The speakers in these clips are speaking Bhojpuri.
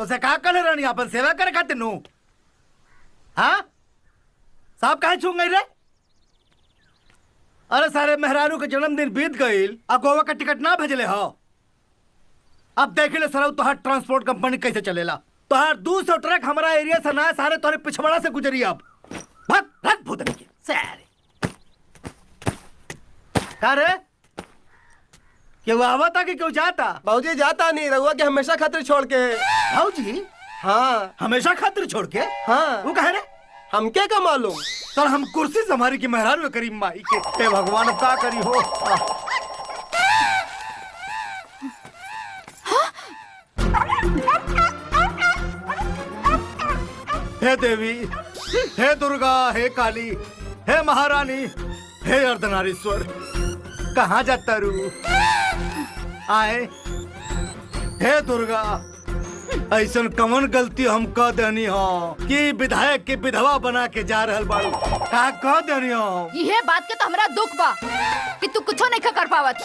से का कर रहनी अपन सेवा करे खातिर नु। हाँ साहब काहे छू गई रे? अरे सारे मेहरारू के जन्मदिन बीत गईल आ गोवा का टिकट ना भेजले हो। अब देख ले सर तोहार ट्रांसपोर्ट कंपनी कैसे चलेला। तोहार 200 ट्रक हमारा एरिया से ना सारे तोहरे पिछवाड़ा से गुजरी। अब भाग भाग भूतनी के सारे का रे क्यों आवता कि क्यों जाता? बाबूजी जाता नहीं, रहुआ के हमेशा खातिर छोड़ के। भाऊजी हाँ हमेशा खातिर छोड़ के? हाँ वो कहे रे हमके का मालूम। सर हम कुर्सी संभारी की मेहरारू करी माई के। हे भगवान अब का करी हो। हे देवी, हे दुर्गा, हे काली, हे महारानी, हे अर्धनारीश्वर, कहाँ जाता रू? आए हे दुर्गा, ऐसन कमन गलती हम कह देनी हो कि विधायक के विधवा बना के जा रहल बाड़ू। का कह देनी हो? ये बात के तो हमरा दुख बा कि तू कुछो नहीं कर पावत।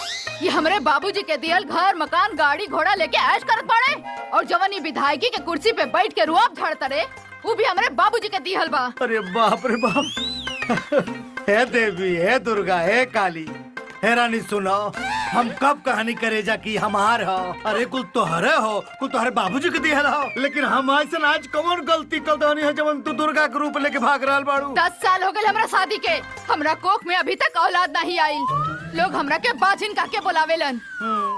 ये हमरे बाबूजी के दियल घर मकान गाड़ी घोड़ा लेके ऐश करत बाड़े और जवन ये विधायकी के कुर्सी पे बैठ के रुआब झाड़ता रे वो भी हमरे बाबूजी के दिहल बा। अरे बाप रे बाप। हे देवी, हे दुर्गा, हे काली, हे रानी सुनो, हम कब कहानी करे जा कि हमार हो। अरे कुल तोहरे हो, कुल तोहरे बाबूजी के दिहल हो, लेकिन हम ऐसा आज कौन गलती कर दनी है जब तू दुर्गा के रूप लेके भाग रहल बाड़ू। 10 साल हो गए हमरा शादी के, हमरा कोख में अभी तक औलाद नहीं आई। लोग हमरा के बाजिन काके बुलावेलन।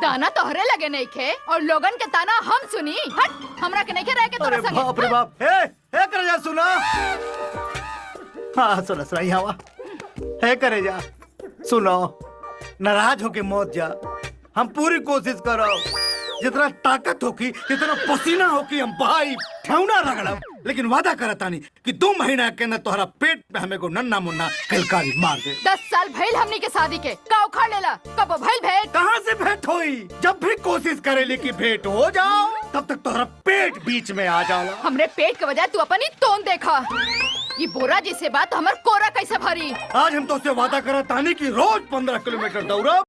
ताना तोहरे लगे नहीं खे और लोगन के ताना हम सुनी। हट हमरा के नहीं खे रह के तोरा संगे। बाप रे बाप। हे करे जा सुनो। हाँ सुनो सुनो यहाँ वा। हे करे जा सुनो, नाराज होके मौत जा। हम पूरी कोशिश करो, जितना ताकत होगी जितना पसीना होगी हम भाई ठेवना रगड़म, लेकिन वादा करता नहीं कि 2 महीना के न तोहरा पेट में हमें को नन्ना मुन्ना कलकारी मार दे। 10 साल भइल हमनी के शादी के, का उखाड़ लेला? कब भइल भेंट? कहाँ से भेंट हुई? जब भी कोशिश करेली कि भेंट हो जाओ तब तक तोहरा पेट बीच में आ जाला। हमरे पेट के वजह तू अपन ही तोन देखा। ये बोरा जैसे बात हमर कोरा कैसे भरी? आज हम तो उससे वादा करता नहीं कि रोज 15 किलोमीटर दौड़ा।